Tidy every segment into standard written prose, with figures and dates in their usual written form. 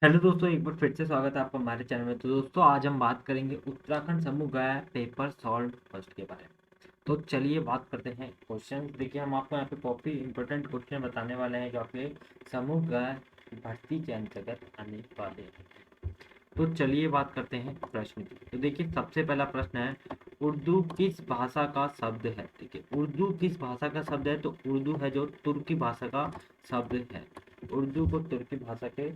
Hello दोस्तों, एक बार फिर से स्वागत है आपका हमारे चैनल में। तो दोस्तों, आज हम बात करेंगे उत्तराखंड समूह गया पेपर सॉल्व फर्स्ट के बारे में। तो चलिए बात करते हैं क्वेश्चन। देखिए, हम आपको यहाँ पे काफ़ी इंपॉर्टेंट क्वेश्चन बताने वाले हैं जो आपके समूह गया भर्ती के अंतर्गत आने वाले हैं। तो चलिए बात करते हैं प्रश्न की। तो देखिए, सबसे पहला प्रश्न है, उर्दू किस भाषा का शब्द है। देखिए, उर्दू किस भाषा का शब्द है, तो उर्दू है जो तुर्की भाषा का शब्द है। उर्दू को तुर्की भाषा के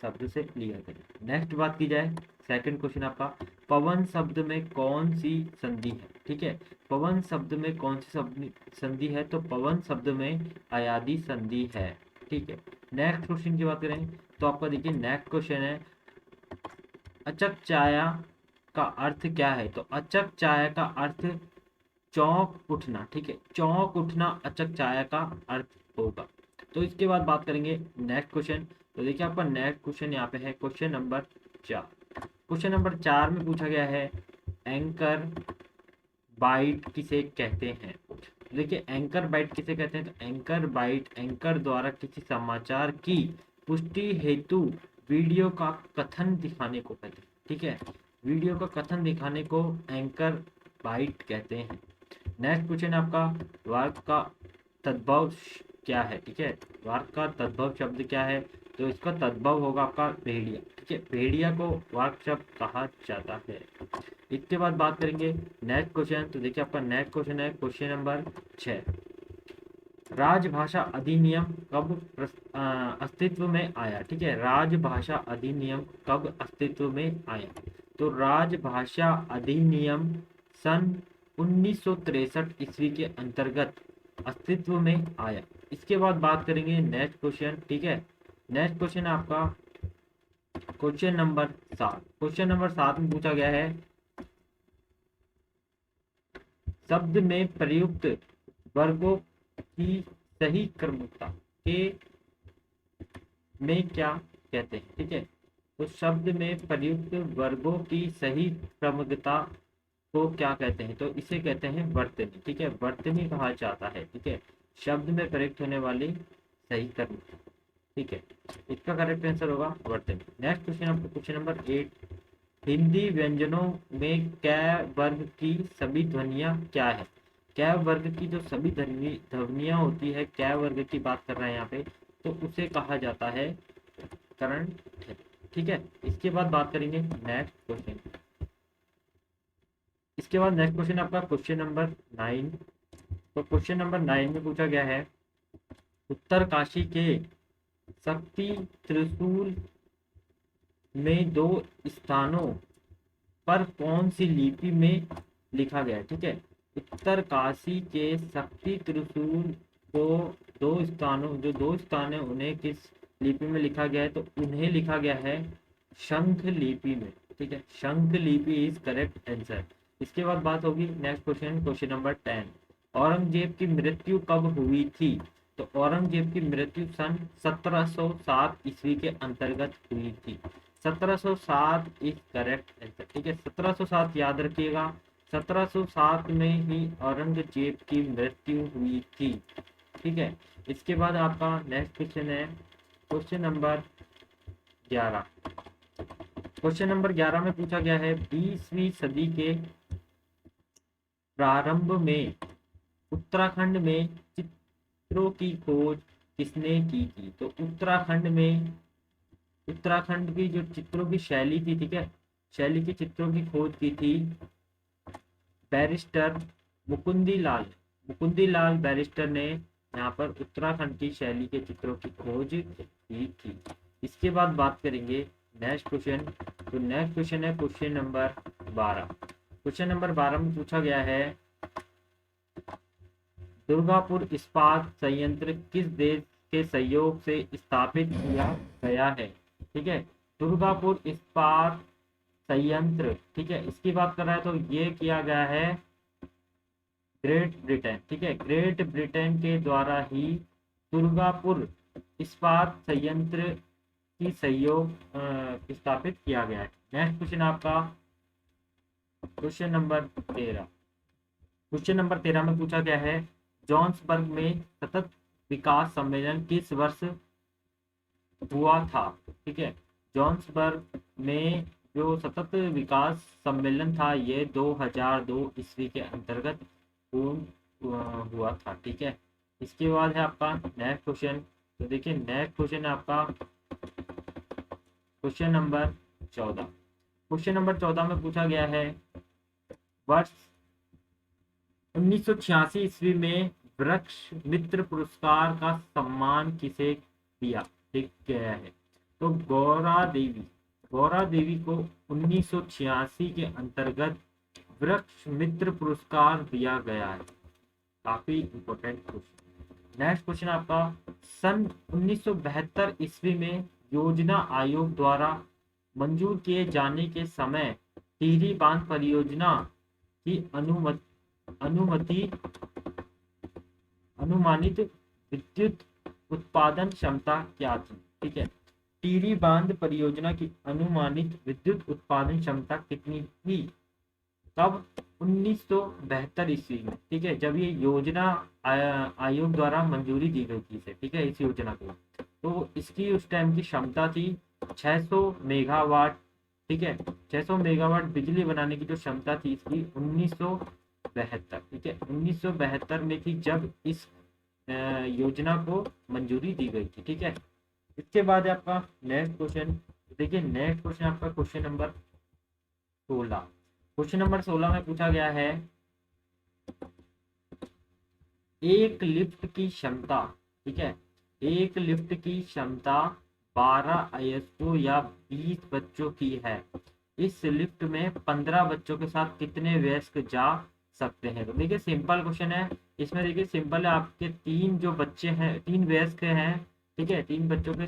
शब्द से लिया गया। नेक्स्ट बात की जाए, सेकंड क्वेश्चन आपका, पवन शब्द में कौन सी संधि है। ठीक है, पवन शब्द में कौन सी संधि है, तो पवन शब्द में अयादी संधि है। ठीक है, नेक्स्ट क्वेश्चन की बात करें तो आपका देखिए नेक्स्ट क्वेश्चन है, अचक चाया का अर्थ क्या है। तो अचक चाया का अर्थ चौंक उठना। ठीक है, चौंक उठना अचक चाया का अर्थ होगा। तो इसके बाद बात करेंगे नेक्स्ट क्वेश्चन। तो देखिए, आपका नेक्स्ट क्वेश्चन यहाँ पे है क्वेश्चन नंबर 4। क्वेश्चन नंबर 4 में पूछा गया है, एंकर बाइट किसे कहते हैं। तो देखिए, एंकर बाइट किसे कहते हैं, तो एंकर बाइट एंकर द्वारा किसी समाचार की पुष्टि हेतु वीडियो का कथन दिखाने को कहते हैं। ठीक है, वीडियो का कथन दिखाने को एंकर बाइट कहते हैं। नेक्स्ट क्वेश्चन आपका, वाक्य का तद्भव क्या है। ठीक है, वाक्य का तद्भव शब्द क्या है, तो इसका तद्भव होगा आपका भेड़िया। ठीक है, भेड़िया को वाक्य शब्द कहा जाता है। इसके बाद बात करेंगे नेक्स्ट क्वेश्चन। तो देखिए, आपका नेक्स्ट क्वेश्चन है क्वेश्चन नंबर 6। राजभाषा अधिनियम कब अस्तित्व में आया। ठीक है, राजभाषा अधिनियम कब अस्तित्व में आया, तो राजभाषा अधिनियम सन 1963 ईस्वी के अंतर्गत अस्तित्व में आया। इसके बाद बात करेंगे नेक्स्ट क्वेश्चन। ठीक है, नेक्स्ट क्वेश्चन आपका क्वेश्चन नंबर 7। क्वेश्चन नंबर 7 में पूछा गया है, शब्द में प्रयुक्त वर्गों की सही क्रमता के में क्या कहते हैं। ठीक है, तो शब्द में प्रयुक्त वर्गों की सही क्रमता को क्या कहते हैं, तो इसे कहते हैं वर्तनी। ठीक है, वर्तनी कहा जाता है। ठीक है, शब्द में प्रयुक्त होने वाली सही क्रमता। ठीक है, इसका करेक्ट आंसर होगा वर्तनी। नेक्स्ट क्वेश्चन आपका क्वेश्चन नंबर 8, हिंदी व्यंजनों में कै वर्ग की सभी ध्वनियां क्या है। कै वर्ग की जो सभी ध्वनियां होती है, कै वर्ग की बात कर रहे हैं यहाँ पे, तो उसे कहा जाता है करण ध्वनि। ठीक है, इसके बाद बात करेंगे नेक्स्ट क्वेश्चन। इसके बाद नेक्स्ट क्वेश्चन आपका क्वेश्चन नंबर 9। तो क्वेश्चन नंबर 9 में पूछा गया है, उत्तरकाशी के शक्ति त्रिशूल में दो स्थानों पर कौन सी लिपि में लिखा गया है। ठीक है, उत्तरकाशी के शक्ति त्रिशूल को दो स्थान है, उन्हें किस लिपि में लिखा गया है, तो उन्हें लिखा गया है शंख लिपि में। ठीक है, शंख लिपि इज करेक्ट आंसर। इसके बाद बात होगी next question, question number 10, Aurangzeb की मृत्यु कब हुई थी। तो औरंगजेब की मृत्यु सन 1707 ईस्वी के अंतर्गत हुई थी। 1707 इज करेक्ट आंसर। ठीक है, 1707 याद रखिएगा, 1707 में ही औरंगजेब की मृत्यु हुई थी। ठीक है, इसके बाद आपका नेक्स्ट क्वेश्चन है क्वेश्चन नंबर 11। क्वेश्चन नंबर 11 में पूछा गया है, 20वीं सदी के प्रारंभ में उत्तराखंड में चित्रों की खोज किसने की थी। तो उत्तराखंड की जो चित्रों की शैली थी, ठीक है, शैली की चित्रों की खोज की थी बैरिस्टर मुकुंदी लाल बैरिस्टर ने यहाँ पर उत्तराखंड की शैली के चित्रों की खोज की थी। इसके बाद बात करेंगे नेक्स्ट क्वेश्चन। तो नेक्स्ट क्वेश्चन है क्वेश्चन नंबर 12। क्वेश्चन नंबर 12 में पूछा गया है, दुर्गापुर इस्पात संयंत्र किस देश के सहयोग से स्थापित किया गया है। ठीक है, दुर्गापुर इस्पात संयंत्र, ठीक है, इसकी बात कर रहा है तो ये किया गया है ग्रेट ब्रिटेन। ठीक है, ग्रेट ब्रिटेन के द्वारा ही दुर्गापुर इस्पात संयंत्र की सहयोग स्थापित किया गया है। नेक्स्ट क्वेश्चन आपका क्वेश्चन नंबर 13। क्वेश्चन नंबर 13 में पूछा गया है, जॉन्सबर्ग में सतत विकास सम्मेलन किस वर्ष हुआ था। ठीक है, जोहान्सबर्ग में जो सतत विकास सम्मेलन था ये 2002 ईस्वी के अंतर्गत हुआ था। ठीक है, इसके बाद है आपका नेक्स्ट क्वेश्चन। तो देखिए नेक्स्ट क्वेश्चन है आपका क्वेश्चन नंबर 14। क्वेश्चन नंबर 14 में पूछा गया है वर्ष 1986 ईस्वी में वृक्ष मित्र पुरस्कार का सम्मान किसे दिया ठीक गया है? तो गौरा देवी को 1986 के अंतर्गत वृक्ष मित्र पुरस्कार दिया गया है। काफी इंपॉर्टेंट क्वेश्चन। नेक्स्ट क्वेश्चन आपका सन 1972 ईस्वी में योजना आयोग द्वारा मंजूर किए जाने के समय टिहरी बांध परियोजना की अनुमानित विद्युत उत्पादन क्षमता क्या थी? ठीक है, टिहरी बांध परियोजना की अनुमानित विद्युत उत्पादन क्षमता कितनी थी? कब? 1972 ईस्वी में। ठीक है, जब ये योजना आयोग द्वारा मंजूरी दी गई थी इसे, ठीक है, इस योजना को, तो इसकी उस टाइम की क्षमता थी 600 मेगावाट। ठीक है, 600 मेगावाट बिजली बनाने की जो क्षमता थी इसकी 1972, ठीक है, 1972 में थी जब इस योजना को मंजूरी दी गई थी। ठीक है, इसके बाद है आपका नेक्स्ट क्वेश्चन। देखिए नेक्स्ट क्वेश्चन आपका क्वेश्चन नंबर 16। क्वेश्चन नंबर 16 में पूछा गया है एक लिफ्ट की क्षमता, ठीक है, एक लिफ्ट की क्षमता 12 अयस्कों या 20 बच्चों की है। इस लिफ्ट में 15 बच्चों के साथ कितने वयस्क जा सकते हैं? तो देखिए सिंपल क्वेश्चन है। इसमें देखिए सिंपल है, आपके 3 जो बच्चे हैं, 3 वयस्क हैं, ठीक है, 3 बच्चों के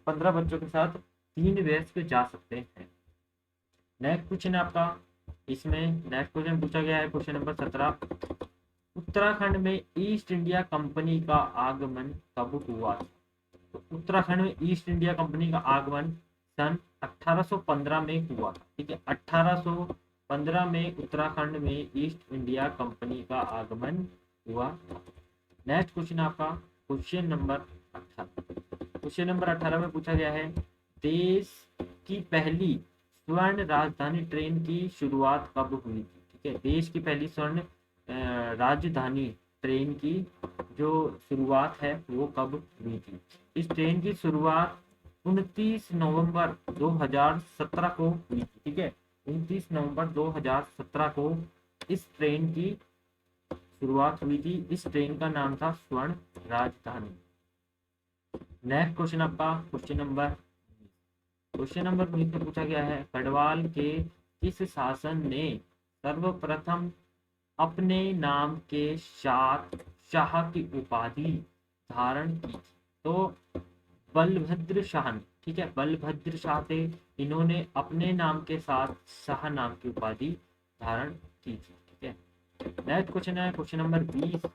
15 बच्चों के साथ 3 वयस्क जा सकते हैं। नेक्स्ट क्वेश्चन है आपका, इसमें नेक्स्ट क्वेश्चन पूछा गया है क्वेश्चन नंबर 17। उत्तराखंड में ईस्ट इंडिया कंपनी का आगमन कब हुआ? तो उत्तराखंड में ईस्ट इंडिया कंपनी का आगमन सन 1815 में हुआ था। ठीक है, 1815 में उत्तराखंड में ईस्ट इंडिया कंपनी का आगमन हुआ था। नेक्स्ट क्वेश्चन आपका क्वेश्चन नंबर 18। क्वेश्चन नंबर 18 में पूछा गया है देश की पहली स्वर्ण राजधानी ट्रेन की शुरुआत कब हुई थी? ठीक है, देश की पहली स्वर्ण राजधानी ट्रेन की जो शुरुआत है वो कब हुई थी? इस ट्रेन की शुरुआत 29 नवंबर 2017 को हुई थी। ठीक है, 29 नवंबर 2017 को इस ट्रेन की शुरुआत हुई थी। इस ट्रेन का नाम था स्वर्ण राजधानी। नेक्स्ट क्वेश्चन आपका क्वेश्चन नंबर 19 में पूछा गया है गढ़वाल के किस शासन ने सर्वप्रथम अपने नाम के साथ शाह की उपाधि धारण की थी? तो बलभद्र शाह ने, ठीक है, बलभद्र शाह थे, इन्होंने अपने नाम के साथ शाह नाम की उपाधि धारण की थी। ठीक है, नेक्स्ट क्वेश्चन है क्वेश्चन नंबर 20।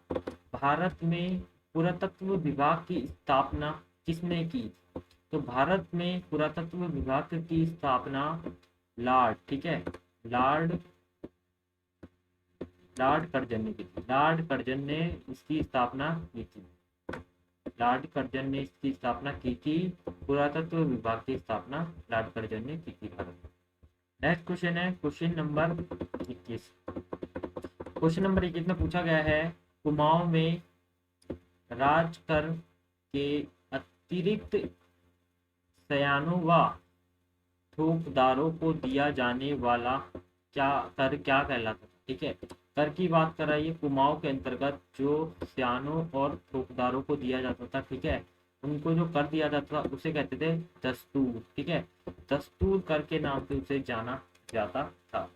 भारत में पुरातत्व विभाग की स्थापना किसने की? तो भारत में पुरातत्व विभाग की स्थापना लॉर्ड, ठीक है, लॉर्ड कर्जन ने की थी। लॉर्ड कर्जन ने इसकी स्थापना की थी। लॉर्ड कर्जन ने इसकी स्थापना की थी। पुरातत्व विभाग की स्थापना लॉर्ड कर्जन ने की थी भारत में। नेक्स्ट क्वेश्चन है क्वेश्चन नंबर 21। क्वेश्चन नंबर 21 में पूछा गया है कुमाऊं में राज कर के अतिरिक्त सयानों व ठोकदारों को दिया जाने वाला कर क्या कहलाता? ठीक है, कर की बात कर रही है। कुमाऊं के अंतर्गत जो सयानों और ठोकदारों को दिया जाता था, ठीक है, उनको जो कर दिया जाता था उसे कहते थे दस्तूर। ठीक है, दस्तूर कर के नाम से उसे जाना जाता था।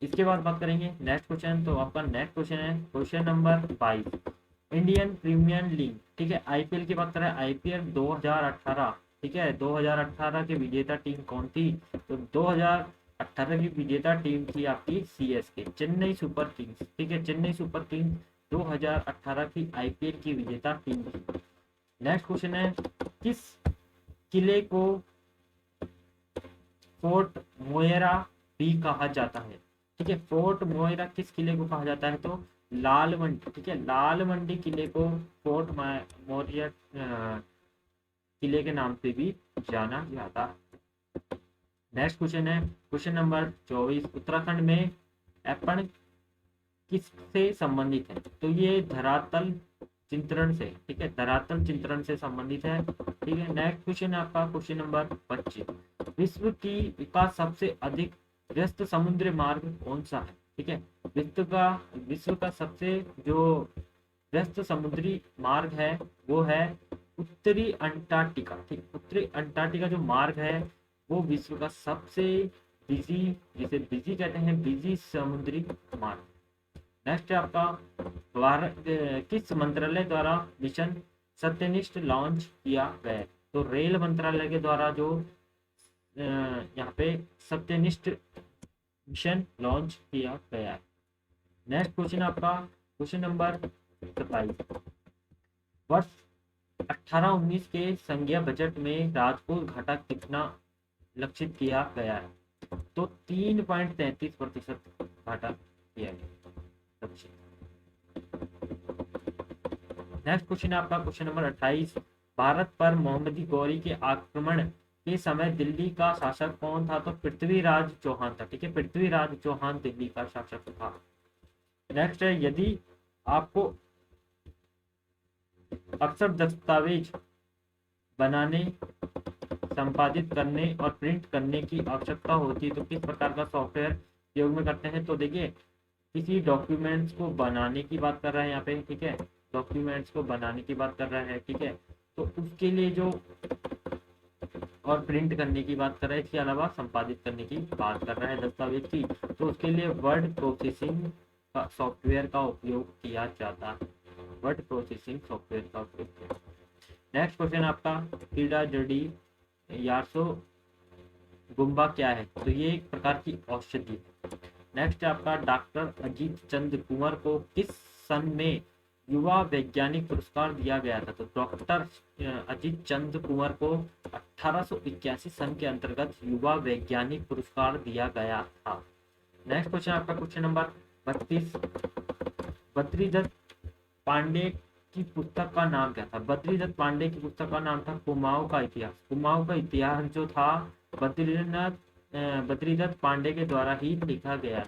इसके बाद बात करेंगे नेक्स्ट क्वेश्चन। तो आपका नेक्स्ट क्वेश्चन है question number 22। Indian Premier League, ठीक है, आईपीएल की बात करें, आईपीएल 2018, ठीक है, 2018 की विजेता टीम कौन थी? तो 2018 की विजेता टीम थी आपकी सीएसके, चेन्नई सुपर किंग्स। ठीक है, चेन्नई सुपर किंग्स 2018 की आईपीएल की विजेता टीम थी। नेक्स्ट क्वेश्चन है किस किले को फोर्ट मोएरा भी कहा जाता है? ठीक है, फोर्ट मोएरा किस किले को कहा जाता है? तो लाल मंडी, ठीक है, लाल मंडी किले को फोर्ट मोएरा किले के नाम से भी जाना जाता है। नेक्स्ट क्वेश्चन है क्वेश्चन नंबर 24, उत्तराखंड में एप्पण किससे संबंधित है? तो ये धरातल चित्रण से, ठीक है, धरातल चित्रण से संबंधित है। ठीक है, नेक्स्ट क्वेश्चन है आपका क्वेश्चन नंबर 25, विश्व का सबसे अधिक व्यस्त समुद्री मार्ग कौन सा है? ठीक है, विश्व का सबसे जो व्यस्त समुद्री मार्ग है वो है उत्तरी अंटार्कटिका। ठीक, उत्तरी अंटार्कटिका जो मार्ग है वो विश्व का सबसे बिजी, जिसे बिजी कहते हैं, बिजी समुद्री मार्ग। नेक्स्ट है आपका भारत किस मंत्रालय द्वारा मिशन सत्यनिष्ठ लॉन्च किया गया है? तो रेल मंत्रालय के द्वारा जो यहाँ पे सत्यनिष्ठ मिशन लॉन्च किया गया है। नेक्स्ट क्वेश्चन आपका क्वेश्चन नंबर 27, वर्ष 18-19 के संघीय बजट में राजकोट घाटा कितना लक्षित किया गया है? तो 3.33% घाटा किया गया। नेक्स्ट क्वेश्चन है आपका क्वेश्चन नंबर 28, भारत पर मोहम्मदी गौरी के आक्रमण के समय दिल्ली का शासक कौन था? तो पृथ्वीराज चौहान था। ठीक है, पृथ्वीराज चौहान दिल्ली का शासक था। नेक्स्ट है, यदि आपको अक्सर दस्तावेज बनाने, संपादित करने और प्रिंट करने की आवश्यकता होती है तो किस प्रकार का सॉफ्टवेयर उपयोग में करते हैं? तो देखिए, किसी डॉक्यूमेंट्स को बनाने की बात कर रहे हैं यहाँ पे, ठीक है, डॉक्यूमेंट्स को बनाने की बात कर रहा है, ठीक है, तो उसके लिए जो, और प्रिंट करने की बात कर रहा है, इसके अलावा संपादित करने की बात कर रहा है दस्तावेज की, तो उसके लिए वर्ड प्रोसेसिंग का सॉफ्टवेयर का उपयोग किया जाता है। वर्ड प्रोसेसिंग सॉफ्टवेयर का उपयोग किया। नेक्स्ट क्वेश्चन आपका, कीड़ा जड़ी यारसो गुम्बा क्या है? तो ये एक प्रकार की औषधि। नेक्स्ट है आपका, डॉक्टर अजीत चंद कुंवर को किस सन में युवा वैज्ञानिक पुरस्कार दिया गया था? तो डॉक्टर अजीत चंद कुंवर को 1881 सन के अंतर्गत युवा वैज्ञानिक पुरस्कार दिया गया था। नेक्स्ट क्वेश्चन आपका क्वेश्चन नंबर 32, बद्रीदत्त पांडे की पुस्तक का नाम क्या था? बद्रीदत्त पांडे की पुस्तक का नाम था कुमाऊं का इतिहास। कुमाऊं का इतिहास जो था बद्रीदत्त पांडे के द्वारा ही लिखा गया।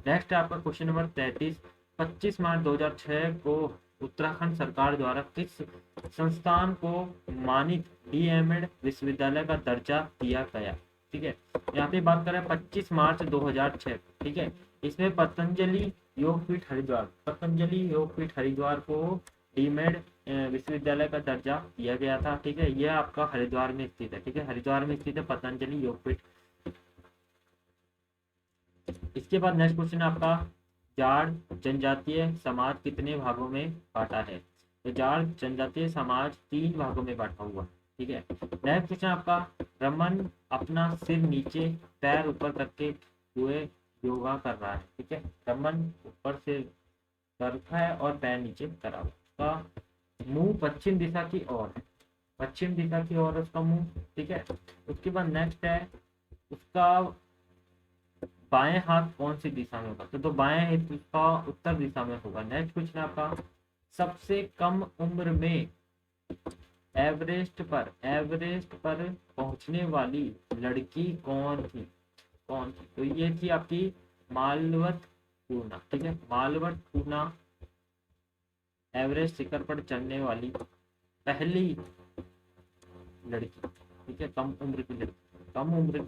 नेक्स्ट है आपका क्वेश्चन नंबर 33, 25 मार्च 2006 को उत्तराखंड सरकार द्वारा किस संस्थान को मानित डीएमएड विश्वविद्यालय का दर्जा दिया गया? ठीक है, यहाँ पे बात कर रहे हैं 25 मार्च 2006। ठीक है, इसमें पतंजलि योगपीठ हरिद्वार, पतंजलि योगपीठ हरिद्वार को डीमेड विश्वविद्यालय का दर्जा दिया गया था। ठीक है, यह आपका हरिद्वार में स्थित है। ठीक है, हरिद्वार में स्थित है पतंजलि योगपीठ। इसके बाद नेक्स्ट क्वेश्चन आपका, जाट जनजातीय समाज कितने भागों में बांटा है? तो जाट जनजातीय समाज 3 भागों में बांटा हुआ। ठीक है, नेक्स्ट क्वेश्चन आपका, रमन अपना सिर नीचे पैर ऊपर करके हुए योगा कर रहा है। ठीक है, रमन ऊपर से कर रखा है और पैर नीचे करा हुआ, उसका मुंह पश्चिम दिशा की ओर है, पश्चिम दिशा की ओर उसका मुंह। ठीक है, उसके बाद नेक्स्ट है, उसका बाएं हाथ कौन सी दिशा में होगा? तो बाएं हाथ उसका उत्तर दिशा में होगा। नेक्स्ट क्वेश्चन आपका, सबसे कम उम्र में एवरेस्ट पर पहुंचने वाली लड़की कौन थी? तो ये थी आपकी मालवत पूर्णा। ठीक है, मालवत पूर्णा एवरेस्ट शिखर पर चढ़ने वाली पहली लड़की। ठीक है, कम उम्र की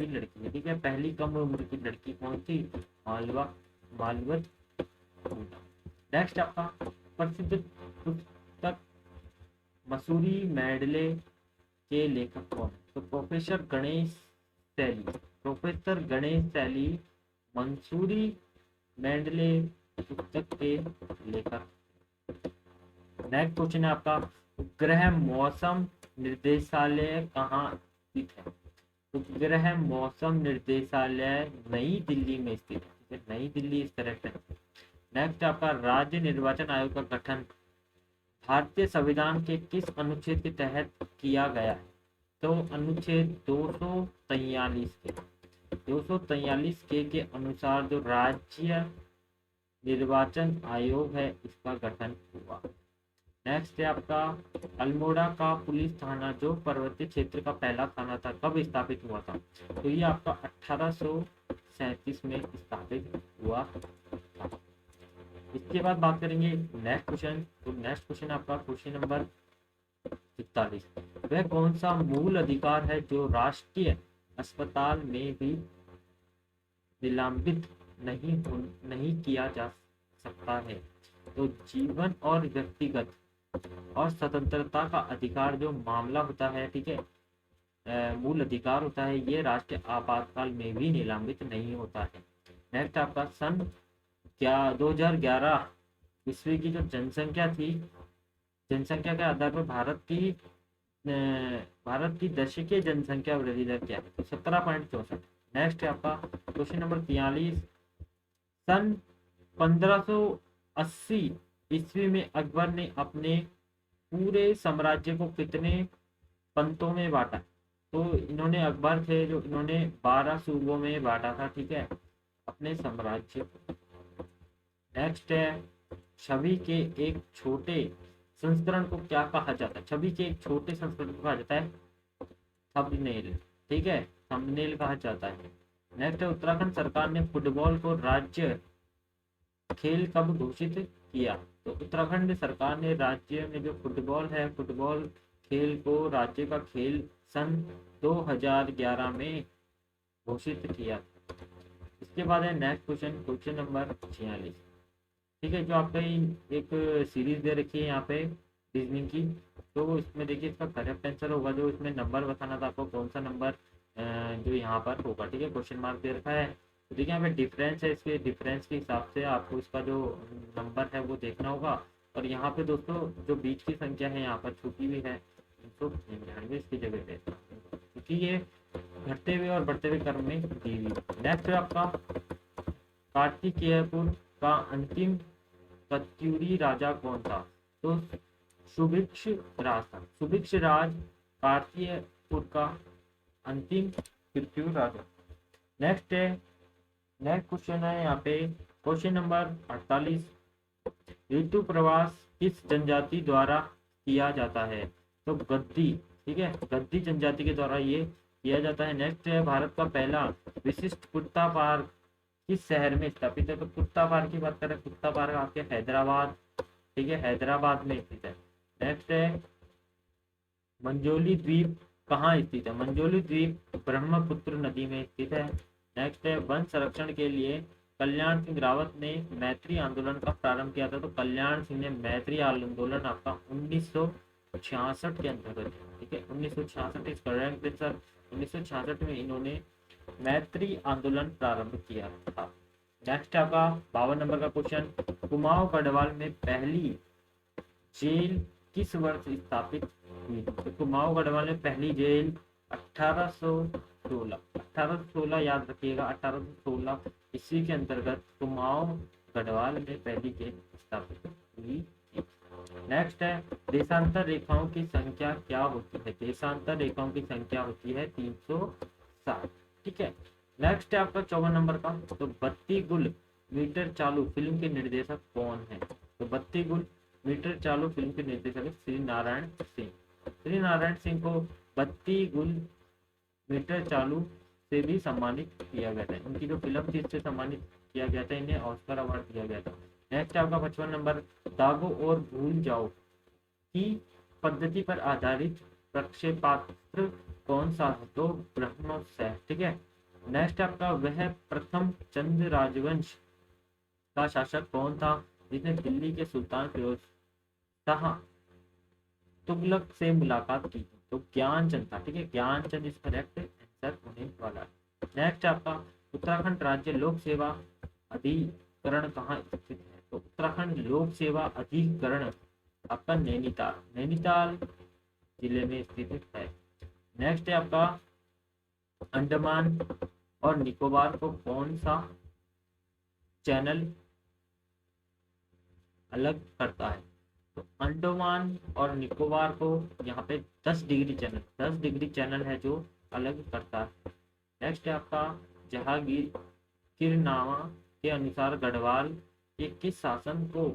लड़की है। ठीक है, पहली कम उम्र की लड़की कौन थी? मालवत पूर्णा। नेक्स्ट आपका, प्रसिद्ध पुस्तक मसूरी मेडले के लेखक कौन है? तो प्रोफेसर गणेश सैली मंसूरी मेंडले पुस्तक के लेखक। नेक्स्ट क्वेश्चन है आपका, उपग्रह मौसम निर्देशालय कहाँ स्थित है? उपग्रह मौसम निर्देशालय नई दिल्ली में स्थित है। नई दिल्ली इज करेक्ट है। नेक्स्ट आपका, राज्य निर्वाचन आयोग का गठन भारतीय संविधान के किस अनुच्छेद के तहत किया गया है? तो अनुच्छेद 243 के अनुसार जो राज्य निर्वाचन आयोग है इसका गठन हुआ। नेक्स्ट है आपका अल्मोड़ा का पुलिस थाना जो पर्वतीय क्षेत्र का पहला थाना था, कब स्थापित हुआ था? तो ये आपका 1837 में स्थापित हुआ था। इसके बाद बात करेंगे नेक्स्ट क्वेश्चन। तो नेक्स्ट क्वेश्चन आपका क्वेश्चन नंबर 41। वह कौन सा मूल अधिकार है जो राष्ट्रीय अस्पताल में भी निलंबित नहीं किया जा सकता है? तो जीवन और व्यक्तिगत और स्वतंत्रता का अधिकार जो मामला होता है, ठीक है, मूल अधिकार होता है, ये राष्ट्रीय आपातकाल में भी निलंबित नहीं होता है। नेक्स्ट आपका सन क्या 2011 ईस्वी की जो जनसंख्या थी, जनसंख्या के आधार पर भारत की दशकीय जनसंख्या वृद्धि दर क्या है? तो 17.64। नेक्स्ट है आपका क्वेश्चन नंबर 43। सन 1580 ईस्वी में अकबर ने अपने पूरे साम्राज्य को कितने पंतों में बांटा? तो इन्होंने अकबर थे जो इन्होंने 12 सूबों में बांटा था, ठीक है, अपने साम्राज्य को। नेक्स्ट है छवि के एक छोटे संस्करण को क्या कहा जाता है? छवि के एक छोटे संस्करण को कहा जाता है थंबनेल, ठीक है, थंबनेल कहा जाता है। नेक्स्ट है उत्तराखंड सरकार ने फुटबॉल को राज्य खेल कब घोषित किया? तो उत्तराखंड सरकार ने राज्य में जो फुटबॉल है, फुटबॉल खेल को राज्य का खेल सन 2011 में घोषित किया। इसके बाद है नेक्स्ट क्वेश्चन, क्वेश्चन नंबर 46, ठीक है, जो आपका एक सीरीज दे रखी है यहाँ पे रीजनिंग की। तो इसमें देखिए इसका करेक्ट आंसर होगा, जो इसमें नंबर बताना था आपको, कौन सा नंबर जो यहाँ पर होगा, ठीक है, क्वेश्चन मार्क दे रखा है। तो देखिए यहाँ पे डिफरेंस है, इसके डिफरेंस के हिसाब से आपको इसका जो नंबर है वो देखना होगा। और यहाँ पे दोस्तों जो बीच की संख्या है यहाँ पर छुपी हुई है 399 इसकी जगह पे, क्योंकि ये घटते हुए और बढ़ते हुए क्रम में दी हुई। नेक्स्ट है आपका कार्तिकेयपुर का अंतिम कत्यूरी राजा कौन था? तो सुभिक्ष राज था। सुभिक्ष राज कार्तिकेयपुर का अंतिम कत्यूरी राजा। नेक्स्ट है, नेक्स्ट क्वेश्चन है यहाँ पे क्वेश्चन नंबर 48। ऋतु प्रवास किस जनजाति द्वारा किया जाता है? तो गद्दी, ठीक है, गद्दी जनजाति के द्वारा ये किया जाता है। नेक्स्ट है भारत का पहला विशिष्ट कुत्ता पार्क किस शहर में स्थापित है? तो कुत्ता पार्क की बात करें, कुत्ता पार्क आपके हैदराबाद, ठीक है, हैदराबाद में स्थित है। नेक्स्ट है मंजोली द्वीप कहाँ स्थित है? मंजोली द्वीप ब्रह्मपुत्र नदी में स्थित है। नेक्स्ट है वन संरक्षण के लिए कल्याण सिंह रावत ने मैत्री आंदोलन का प्रारंभ किया था। तो कल्याण सिंह ने मैत्री आंदोलन आपका 1966 के अंतर्गत, ठीक है, 1966 इस करेक्ट आंसर। 1966 में इन्होंने मैत्री आंदोलन प्रारंभ किया था। नेक्स्ट आपका 52 नंबर का क्वेश्चन, कुमाऊं गढ़वाल में पहली जेल किस वर्ष स्थापित हुई? तो कुमाऊं गढ़वाल में पहली जेल 1816 याद रखिएगा, 1816 ईस्वी के अंतर्गत कुमाऊं गढ़वाल में पहली जेल स्थापित हुई थी। नेक्स्ट है देशांतर रेखाओं की संख्या क्या होती है? देशांतर रेखाओं की संख्या होती है 360, ठीक है। नेक्स्ट है आपका 54 नंबर का, तो बत्ती गुल मीटर चालू फिल्म के निर्देशक कौन है? तो बत्ती गुल मीटर चालू फिल्म के निर्देशक श्री नारायण सिंह। श्री नारायण सिंह को बत्ती गुल मीटर चालू से भी सम्मानित किया गया था। उनकी जो फिल्म थी इससे सम्मानित किया गया था, इन्हें ऑस्कर अवार्ड दिया गया था। नेक्स्ट आपका 55 नंबर, दागो और भूल जाओ की पद्धति पर आधारित प्रक्षेपास्त्र कौन सा है? तो ब्रह्मोस है, ठीक है। नेक्स्ट आपका वह प्रथम चंद राजवंश का शासक कौन था जिसने दिल्ली के सुल्तान फिरोज शाह तुगलक से मुलाकात की? तो ज्ञानचंद था, ठीक है, ज्ञानचंद इस करेक्ट आंसर होने वाला है। नेक्स्ट आपका उत्तराखंड राज्य लोक सेवा अधिकरण कहाँ स्थित है? तो उत्तराखंड लोक सेवा अधिकरण आपका नैनीताल जिले में स्थित है। नेक्स्ट है आपका अंडमान और निकोबार को कौन सा चैनल अलग करता है? तो अंडमान और निकोबार को यहाँ पे 10 डिग्री चैनल है जो अलग करता है। नेक्स्ट है आपका जहांगीरनामा के अनुसार गढ़वाल के किस शासन को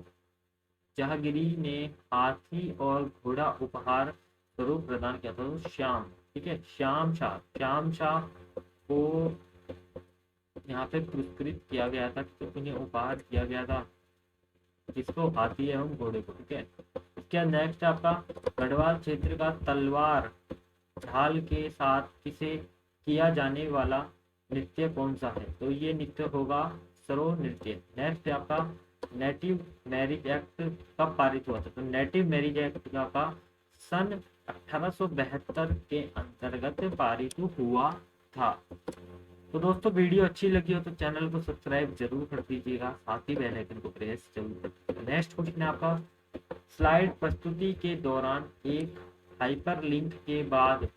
जहांगीरी ने हाथी और घोड़ा उपहार स्वरूप प्रदान किया था, तो श्याम, ठीक है, श्याम शाह को यहाँ पे पुरस्कृत किया गया था, तो उन्हें उपहार दिया गया था, जिसको हाथी एवं घोड़े को, ठीक है। इसके बाद नेक्स्ट आपका गढ़वाल क्षेत्र का तलवार ढाल के साथ किसे किया जाने वाला नृत्य कौन सा है, तो ये नृत्य होगा सरो नृत्य। नेक्स्ट आपका नेटिव मैरिज एक्ट कब पारित हुआ था, तो नेटिव मैरिज एक्ट का सन 1872 के अंतर्गत पारित हुआ था। तो दोस्तों वीडियो अच्छी लगी हो तो चैनल को सब्सक्राइब जरूर कर दीजिएगा, साथ ही बेल आइकन को प्रेस जरूर कर दीजिएगा। नेक्स्ट क्वेश्चन है आपका, स्लाइड प्रस्तुति के दौरान एक हाइपरलिंक के बाद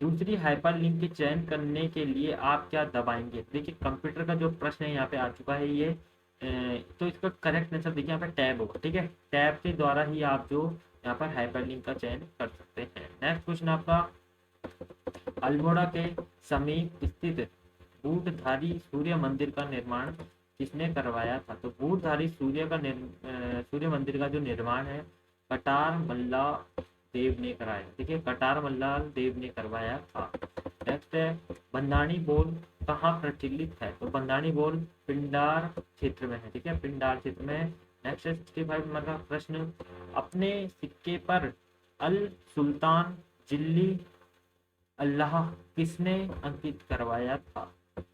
दूसरी हाइपरलिंक के चयन करने के लिए आप क्या दबाएंगे। देखिए कंप्यूटर का जो प्रश्न है यहाँ पे आ चुका है ये, तो इसका करेक्ट आंसर देखिए यहाँ पे टैब होगा, ठीक है। टैब के द्वारा ही आप जो यहाँ पर हाइपरलिंक का चयन कर सकते हैं। नेक्स्ट क्वेश्चन आपका, अल्मोड़ा के समीप स्थित बूटधारी सूर्य मंदिर का निर्माण किसने करवाया था, तो बूटधारी सूर्य मंदिर का जो निर्माण है कटार मल्लाल देव ने कराया, ठीक है, कटार मल्लाल देव ने करवाया था। नेक्स्ट है, बंदाणी बोल कहाँ प्रचलित है, तो बंदाणी बोल पिंडार क्षेत्र में है, ठीक है, पिंडार क्षेत्र में। नेक्स्ट 65 नंबर का प्रश्न, अपने सिक्के पर अल सुल्तान जिल्ली अल्लाह किसने अंकित करवाया था,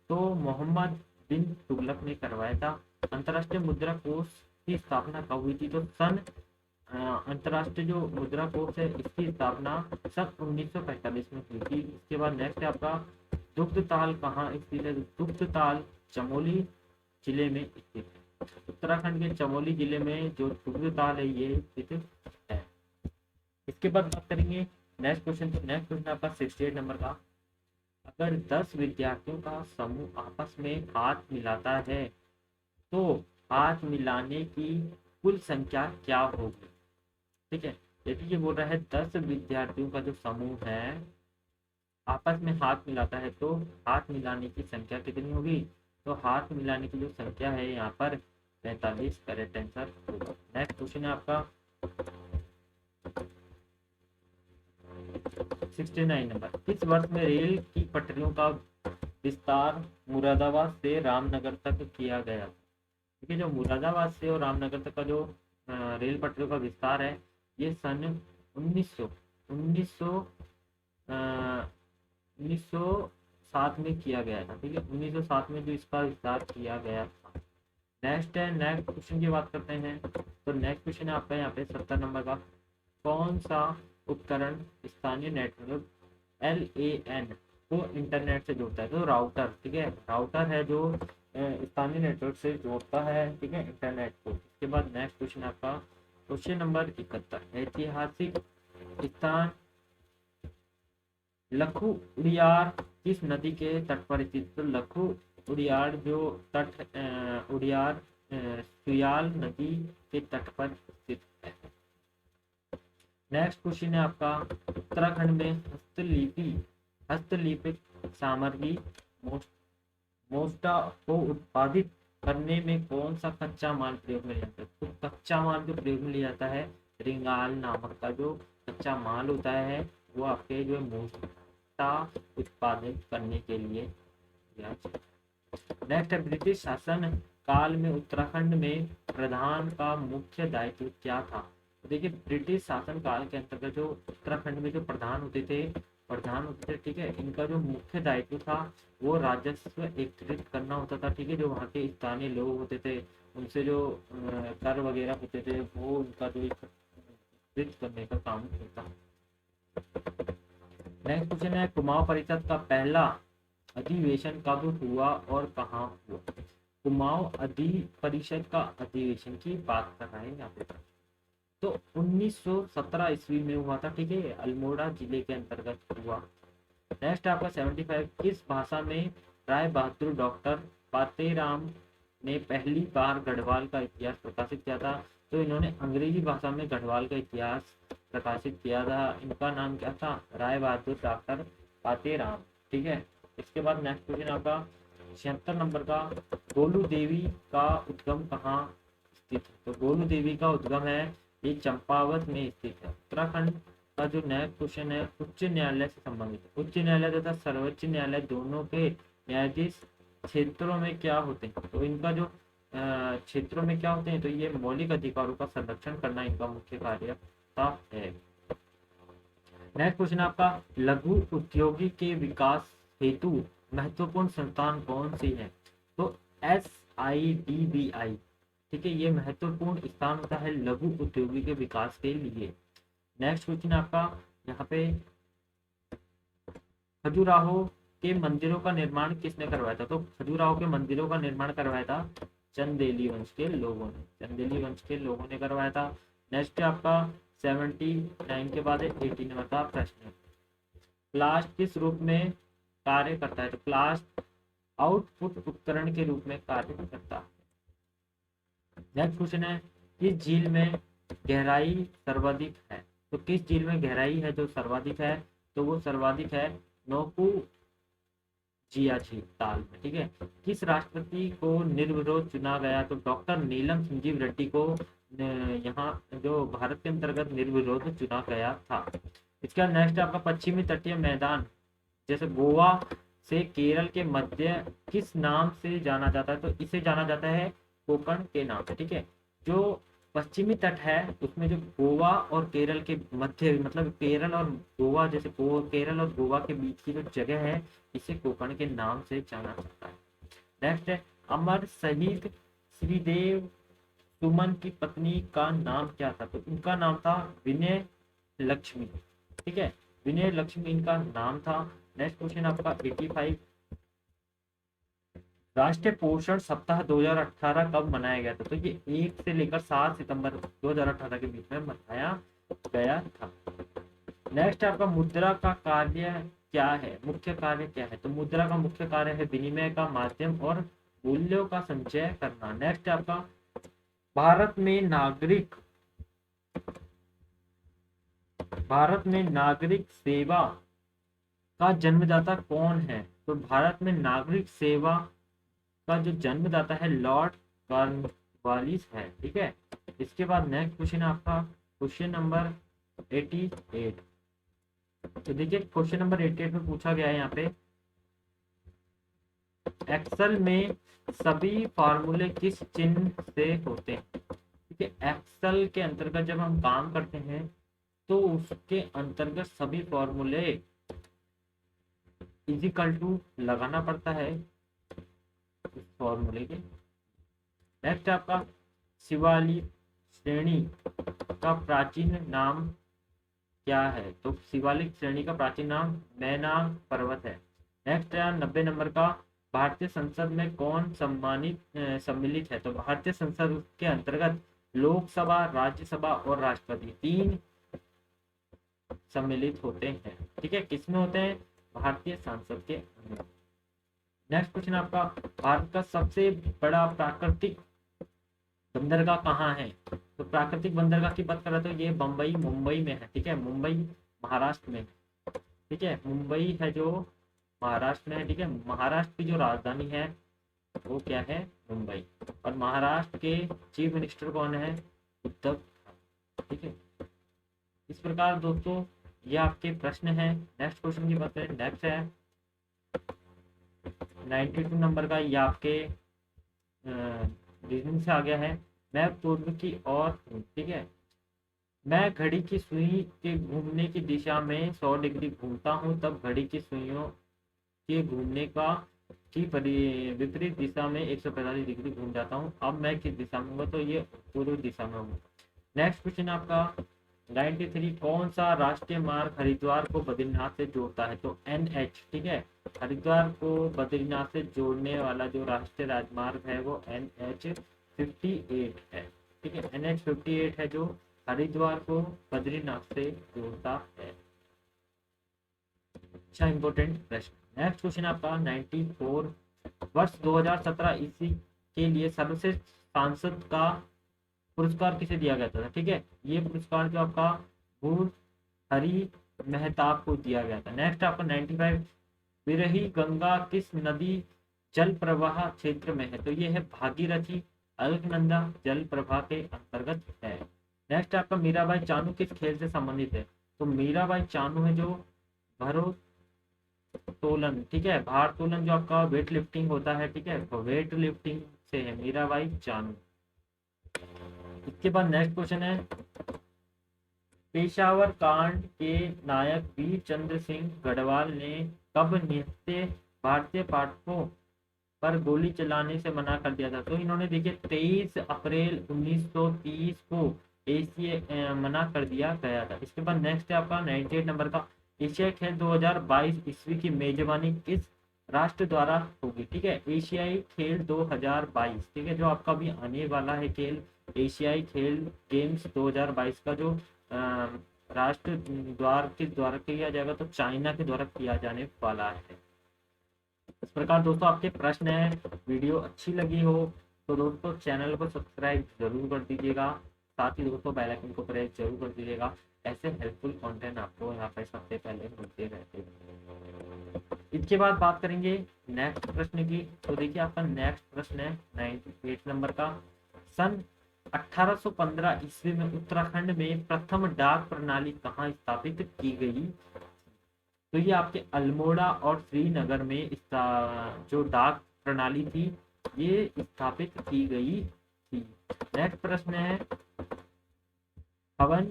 तो मोहम्मद बिन तुगलक ने करवाया था। अंतरराष्ट्रीय मुद्रा कोष की स्थापना कब हुई थी, तो अंतरराष्ट्रीय जो मुद्रा कोष है इसकी स्थापना सन 1945 में हुई थी। इसके बाद नेक्स्ट है आपका, दुग्धताल कहाँ स्थित है, दुग्धताल चमोली जिले में स्थित है। उत्तराखंड के चमोली जिले में जो दुग्धताल है ये स्थित है। इसके बाद बात करेंगे नेक्स्ट क्वेश्चन, तो नेक्स्ट क्वेश्चन आपका 68 नंबर का, अगर 10 विद्यार्थियों का समूह आपस में हाथ मिलाता है तो हाथ मिलाने की कुल संख्या क्या होगी, ठीक है। यदि ये बोल रहा है 10 विद्यार्थियों का जो समूह है आपस में हाथ मिलाता है तो हाथ मिलाने की संख्या कितनी होगी, तो हाथ मिलाने की जो संख्या है यहाँ पर 45 करेक्ट आंसर होगा। नेक्स्ट क्वेश्चन है आपका 69 नंबर, किस वर्ष में रेल की पटरियों का विस्तार मुरादाबाद से रामनगर तक किया गया, ठीक है। जो मुरादाबाद से और रामनगर तक का जो रेल पटरियों का विस्तार है ये सन 1907 में किया गया था, ठीक है, 1907 में जो इसका विस्तार किया गया था। नेक्स्ट है, नेक्स्ट क्वेश्चन की बात करते हैं, तो नेक्स्ट क्वेश्चन है आपका यहाँ पे 70 नंबर का, कौन सा उपकरण स्थानीय नेटवर्क LAN को इंटरनेट से जोड़ता है, तो राउटर, ठीक है, राउटर है जो स्थानीय नेटवर्क से जोड़ता है, ठीक है, इंटरनेट को। इसके बाद नेक्स्ट क्वेश्चन आपका क्वेश्चन नंबर 71, ऐतिहासिक स्थान लखू उड़ियार किस नदी के तट पर स्थित, तो लखू उड़ियार जो तट उड़ियार सुयाल नदी के तट पर स्थित है। नेक्स्ट क्वेश्चन है आपका, उत्तराखंड में हस्तलिपिक सामग्री मोस्टा को उत्पादित करने में कौन सा कच्चा माल प्रयोग में लिया जाता है, तो कच्चा माल जो प्रयोग में लिया जाता है रिंगाल नामक का जो कच्चा माल होता है वो आपके जो मोस्टा उत्पादित करने के लिए लिया जाता है। नेक्स्ट है, ब्रिटिश शासन काल में उत्तराखंड में प्रधान का मुख्य दायित्व क्या था, तो देखिए ब्रिटिश शासन काल के अंतर्गत जो उत्तराखंड में जो प्रधान होते थे, ठीक है, इनका जो मुख्य दायित्व था वो राजस्व एकत्रित करना होता था, ठीक है, जो वहाँ के स्थानीय लोग होते थे उनसे जो कर वगैरह होते थे वो उनका जो एकत्रित करने का काम होता। नेक्स्ट क्वेश्चन है, कुमाऊं परिषद का पहला अधिवेशन कब हुआ और कहाँ हुआ, कुमाऊं परिषद का अधिवेशन की बात कर रहे हैं यहाँ पे, तो 1917 ईस्वी में हुआ था, ठीक है, अल्मोड़ा जिले के अंतर्गत हुआ। नेक्स्ट आपका 75, किस भाषा में राय बहादुर डॉक्टर पातेराम ने पहली बार गढ़वाल का इतिहास प्रकाशित किया था, तो इन्होंने अंग्रेजी भाषा में गढ़वाल का इतिहास प्रकाशित किया था। इनका नाम क्या था, राय बहादुर डॉक्टर पातेराम, ठीक है। इसके बाद नेक्स्ट क्वेश्चन आपका 76 नंबर का, गोलू देवी का उद्गम कहाँ स्थित है, तो गोलू देवी का उद्गम है ये चंपावत में स्थित है। उत्तराखंड का जो नेक्स्ट क्वेश्चन है उच्च न्यायालय से संबंधित है। उच्च न्यायालय तथा सर्वोच्च न्यायालय दोनों के न्यायाधीश क्षेत्रों में क्या होते हैं? तो इनका जो क्षेत्रों में क्या होते हैं, तो ये मौलिक अधिकारों का संरक्षण करना इनका मुख्य कार्यता है। नेक्स्ट क्वेश्चन आपका, लघु उद्योगी के विकास हेतु महत्वपूर्ण संस्थान कौन सी है? तो SIDBI, ठीक है, ये महत्वपूर्ण स्थान होता है लघु उद्योगी के विकास के लिए। नेक्स्ट क्वेश्चन आपका यहाँ पे, खजुराहो के मंदिरों का निर्माण किसने करवाया था? तो खजुराहो के मंदिरों का निर्माण करवाया था चंदेली वंश के लोगों ने। चंदेली वंश के लोगों ने करवाया था। नेक्स्ट आपका 79 के बाद 80 नंबर का प्रश्न, प्लास्ट किस रूप में कार्य करता है? तो प्लास्ट आउटपुट उपकरण के रूप में कार्य करता है। नेक्स्ट क्वेश्चन है, किस झील में गहराई सर्वाधिक है? तो किस झील में गहराई है जो सर्वाधिक है? तो वो सर्वाधिक है नोकू जिया झील ताल में, ठीक है। किस राष्ट्रपति को निर्विरोध चुना गया? तो डॉक्टर नीलम संजीव रेड्डी को यहाँ जो भारत के अंतर्गत निर्विरोध चुना गया था। इसका नेक्स्ट आपका पश्चिमी तटीय मैदान जैसे गोवा से केरल के मध्य किस नाम से जाना जाता है? तो इसे जाना जाता है कोकण के नाम से, ठीक है। जो पश्चिमी तट है उसमें जो गोवा और केरल के मध्य, मतलब केरल और गोवा, जैसे केरल और गोवा के बीच की जो जगह है इसे कोकण के नाम से जाना जाता है। नेक्स्ट है, अमर शहीद श्रीदेव सुमन की पत्नी का नाम क्या था? तो इनका नाम था विनय लक्ष्मी, ठीक है, विनय लक्ष्मी इनका नाम था। नेक्स्ट क्वेश्चन आपका 85, राष्ट्रीय पोषण सप्ताह 2018 कब मनाया गया था? तो ये 1 से लेकर 7 सितंबर 2018 के बीच में मनाया गया था। नेक्स्ट आपका मुद्रा का कार्य क्या है, मुख्य कार्य क्या है? तो मुद्रा का मुख्य कार्य है विनिमय का माध्यम और मूल्यों का संचय करना। नेक्स्ट आपका, भारत में नागरिक सेवा का जन्मदाता कौन है? तो भारत में नागरिक सेवा का जो जन्मदाता है लॉर्ड कॉर्नवालिस है, ठीक है। इसके बाद नेक्स्ट क्वेश्चन आपका क्वेश्चन नंबर 88। तो देखिए क्वेश्चन नंबर 88 में पूछा गया है यहाँ पे, एक्सेल में सभी फार्मूले किस चिन्ह से होते हैं? ठीक है, एक्सेल के अंतर्गत जब हम काम करते हैं तो उसके अंतर्गत सभी फॉर्मूले इजिकल टू लगाना पड़ता है उस फॉर्मूले के। नेक्स्ट आपका, शिवालिक श्रेणी का प्राचीन नाम क्या है? तो शिवालिक श्रेणी का प्राचीन नाम मैनाक पर्वत है। नेक्स्ट है 90 नंबर का, भारतीय संसद में कौन सम्मिलित है? तो भारतीय संसद के अंतर्गत लोकसभा, राज्यसभा और राष्ट्रपति 3 सम्मिलित होते हैं, ठीक है। किसमें होते हैं? भारतीय संसद के अंदर। नेक्स्ट क्वेश्चन आपका, भारत का सबसे बड़ा प्राकृतिक बंदरगाह कहाँ है? तो प्राकृतिक बंदरगाह की बात कर रहे तो ये मुंबई में है, ठीक है, मुंबई महाराष्ट्र में, ठीक है, मुंबई है जो महाराष्ट्र में है, ठीक है। महाराष्ट्र की जो राजधानी है वो क्या है? मुंबई। और महाराष्ट्र के चीफ मिनिस्टर कौन है? उद्धव, ठीक है। इस प्रकार दोस्तों ये आपके प्रश्न है। नेक्स्ट क्वेश्चन की बात करें, नेक्स्ट है 92 नंबर का, ये आपके रीजनिंग से आ गया है। मैं पूर्व की ओर हूँ, ठीक है, मैं घड़ी की सुई के घूमने की दिशा में 100 डिग्री घूमता हूँ, तब घड़ी की सुइयों के घूमने का की विपरीत दिशा में 145 डिग्री घूम जाता हूँ। अब मैं किस दिशा में हूँ? तो ये पूर्व दिशा में हूँ। नेक्स्ट क्वेश्चन आपका 93, कौन सा राष्ट्रीय मार्ग हरिद्वार को बद्रीनाथ से जोड़ता है? तो NH, ठीक है, हरिद्वार को बद्रीनाथ से जोड़ने वाला जो राष्ट्रीय राजमार्ग है वो NH58 है, ठीक है, NH58 है जो हरिद्वार को बद्रीनाथ से जोड़ता है। अच्छा इंपॉर्टेंट प्रश्न। नेक्स्ट क्वेश्चन आपका 94, वर्ष 2017 ईस्वी के लिए सर्वश्रेष्ठ सांसद का पुरस्कार किसे दिया गया था? ठीक है, ये पुरस्कार जो आपका भूर हरि मेहताब को दिया गया था। नेक्स्ट आपका 95, विरही गंगा किस नदी जल प्रवाह क्षेत्र में है? तो ये है भागीरथी अलकनंदा जल प्रवाह के अंतर्गत है। नेक्स्ट आपका मीराबाई चानू किस खेल से संबंधित है? तो मीराबाई चानू है जो भारोत्तोलन, ठीक है, भारोत्तोलन जो आपका वेट लिफ्टिंग होता है, ठीक है, तो वेट लिफ्टिंग से है मीराबाई चानू। इसके बाद नेक्स्ट क्वेश्चन है, पेशावर कांड के नायक वीर चंद्र सिंह गढ़वाल ने कब निहत्थे भारतीय पाठकों पर गोली चलाने से मना कर दिया था? तो इन्होंने देखिए 23 अप्रैल 1930 को एशिया मना कर दिया गया था। इसके बाद नेक्स्ट है आपका 98 नंबर का, एशियाई खेल 2022 ईस्वी की मेजबानी किस राष्ट्र द्वारा होगी? ठीक है, एशियाई खेल 2022, ठीक है, जो आपका भी आने वाला है खेल, एशियाई खेल गेम्स 2022 का जो राष्ट्र द्वारा किया जाएगा, तो चाइना के द्वारा किया जाने वाला है। इस प्रकार दोस्तों आपके प्रश्न है, वीडियो अच्छी लगी हो तो दोस्तों चैनल को सब्सक्राइब जरूर कर दीजिएगा, साथ ही दोस्तों बेल आइकन को प्रेस जरूर कर दीजिएगा। ऐसे हेल्पफुल कंटेंट आपको यहाँ पे सबसे पहले मिलते रहते हैं। इसके बाद बात करेंगे नेक्स्ट प्रश्न की। तो देखिए आपका नेक्स्ट प्रश्न है 98 नंबर का, सन 1815 ईस्वी में उत्तराखंड में प्रथम डाक प्रणाली कहाँ स्थापित की गई? तो ये आपके अल्मोड़ा और श्रीनगर में जो डाक प्रणाली थी ये स्थापित की गई थी। नेक्स्ट प्रश्न है, हवन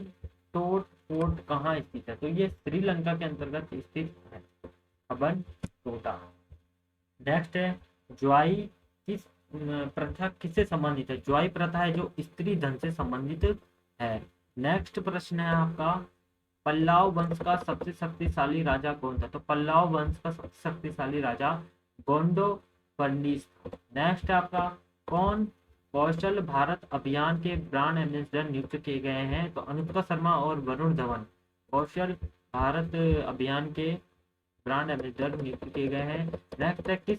टोट फोर्ट कहाँ स्थित है? तो ये श्रीलंका के अंतर्गत स्थित है, हवन टोटा। नेक्स्ट है, ज्वाई किस प्रथा किससे संबंधित है? ज्वाई प्रथा है जो स्त्री धन से संबंधित है। नेक्स्ट प्रश्न है आपका, पल्लव वंश का सबसे शक्तिशाली राजा कौन था? तो पल्लव वंश का सबसे शक्तिशाली राजा गोंडोफर्निस। नेक्स्ट है आपका, कौन कौशल भारत अभियान के ब्रांड एम्बेसडर नियुक्त किए गए हैं? तो अनुष्का शर्मा और वरुण धवन कौशल भारत अभियान के ब्रांड एम्बेसडर नियुक्त किए गए हैं। नेक्स्ट है, किस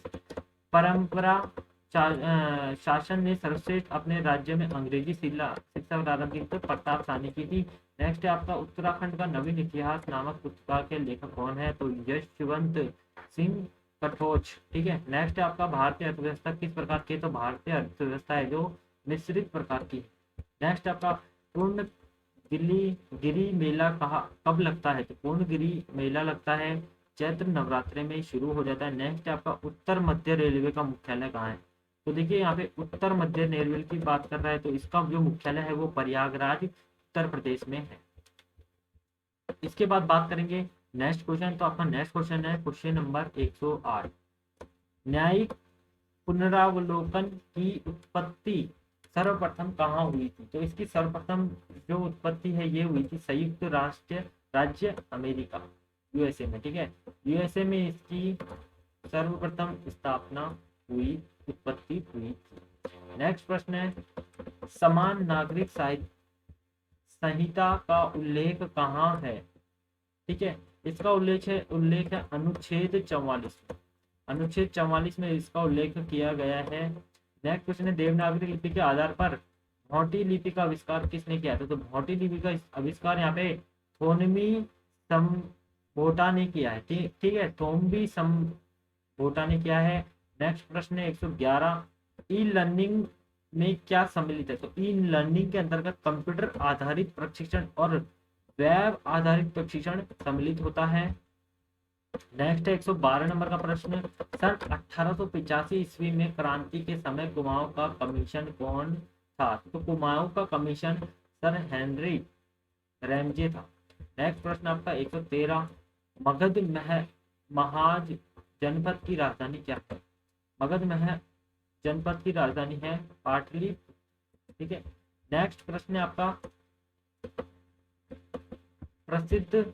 परंपरा शासन ने सर्वश्रेष्ठ अपने राज्य में अंग्रेजी शिक्षा प्रारंभ की? तो प्रताप सानी की थी। नेक्स्ट है आपका, उत्तराखंड का नवीन इतिहास नामक पुस्तक के लेखक कौन है? तो यशवंत सिंह कटोच, ठीक है। नेक्स्ट है आपका, भारतीय अर्थव्यवस्था किस प्रकार की? तो भारतीय अर्थव्यवस्था है जो मिश्रित प्रकार की। नेक्स्ट आपका, पूर्ण गिरी मेला कब लगता है? तो पूर्णगिरी मेला लगता है चैत्र नवरात्रि में शुरू हो जाता है। नेक्स्ट आपका, उत्तर मध्य रेलवे का मुख्यालय कहाँ है? तो देखिए यहाँ पे उत्तर मध्य रेलवे की बात कर रहा है, तो इसका जो मुख्यालय है वो प्रयागराज उत्तर प्रदेश में है। इसके बाद बात करेंगे नेक्स्ट क्वेश्चन। तो आपका नेक्स्ट क्वेश्चन है क्वेश्चन नंबर 108, न्यायिक पुनरावलोकन की उत्पत्ति सर्वप्रथम कहाँ हुई थी? तो इसकी सर्वप्रथम जो उत्पत्ति है ये हुई थी संयुक्त राष्ट्र राज्य अमेरिका, यूएसए में, ठीक है, यूएसए में इसकी सर्वप्रथम स्थापना हुई, उत्पत्ति हुई थी। नेक्स्ट प्रश्न है, समान नागरिक संहिता का उल्लेख कहाँ है? ठीक है, इसका उल्लेख है अनुच्छेद 44, अनुच्छेद 44 में इसका उल्लेख किया गया है। नेक्स्ट क्वेश्चन है, देवनागरी लिपि के आधार पर भौंटी लिपि का आविष्कार किसने किया था? तो भौंटी लिपि का आविष्कार यहाँ पे थोनमी संबोटा ने किया है, ठीक है, थोम्बी संबोटा ने किया है। नेक्स्ट प्रश्न है 111, ई लर्निंग में क्या सम्मिलित है? तो ई लर्निंग के अंतर्गत कंप्यूटर आधारित प्रशिक्षण और वेब आधारित प्रशिक्षण सम्मिलित होता है। नेक्स्ट है 112 नंबर का प्रश्न, सन 1885 ईस्वी में क्रांति के समय कुमाऊं का कमीशन कौन था? तो कुमाऊं का कमीशन सर हेनरी रैमजे था। नेक्स्ट प्रश्न आपका 113, मगध महाज जनपद की राजधानी क्या है? मगध जनपद की राजधानी है पाटली, ठीक है। नेक्स्ट प्रश्न है आपका, प्रसिद्ध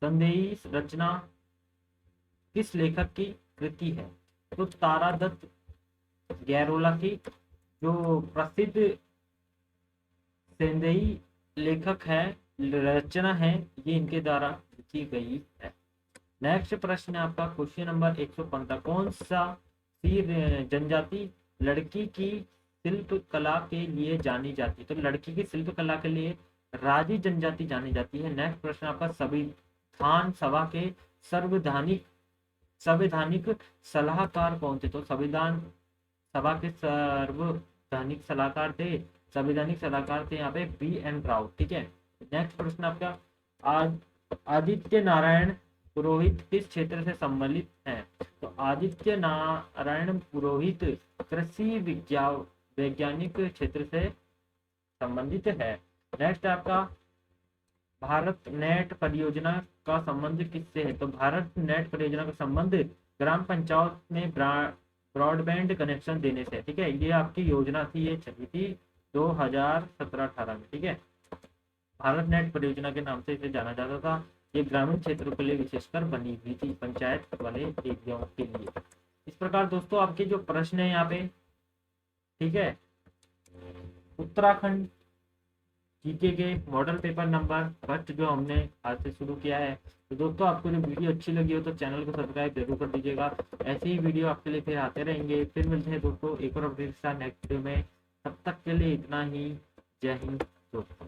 संदेश रचना किस लेखक की कृति है? तो तारादत्त गैरोला की जो प्रसिद्ध संदेही लेखक है, रचना है, ये इनके द्वारा लिखी गई है। नेक्स्ट प्रश्न है आपका क्वेश्चन नंबर 115, कौन सा सी जनजाति लड़की की शिल्प कला के लिए जानी जाती है? तो लड़की की शिल्प कला के लिए राजी जनजाति जानी जाती है। नेक्स्ट प्रश्न आपका, संविधान सभा के संवैधानिक सलाहकार कौन थे? तो संविधान सभा के संवैधानिक सलाहकार थे संवैधानिक सलाहकार थे यहाँ पे BN राव। ठीक है, नेक्स्ट प्रश्न आपका, आदित्य नारायण पुरोहित किस क्षेत्र से सम्मिलित हैं? तो आदित्य नारायण पुरोहित कृषि वैज्ञानिक क्षेत्र से संबंधित है। नेक्स्ट आपका, भारत नेट परियोजना का संबंध किससे है? तो भारत नेट परियोजना का संबंध ग्राम पंचायत में ब्रॉडबैंड कनेक्शन देने से। ठीक है, ये आपकी योजना थी, ये चली थी 2017-18 में। ठीक है, भारत नेट परियोजना के नाम से इसे जाना जाता था। ये ग्रामीण क्षेत्रों के लिए विशेषकर बनी हुई थी, पंचायत वाले एरियाओं के लिए। इस प्रकार दोस्तों आपके जो प्रश्न है यहाँ पे, ठीक है, उत्तराखंड जीके के मॉडल पेपर नंबर फर्स्ट जो हमने आज से शुरू किया है। तो दोस्तों आपको जो वीडियो अच्छी लगी हो तो चैनल को सब्सक्राइब जरूर कर दीजिएगा। ऐसे ही वीडियो आपके लिए फिर आते रहेंगे। फिर मिलते हैं दोस्तों एक और अपडेट के साथ नेक्स्ट वीडियो में। तब तक के लिए इतना ही। जय हिंद दोस्तों।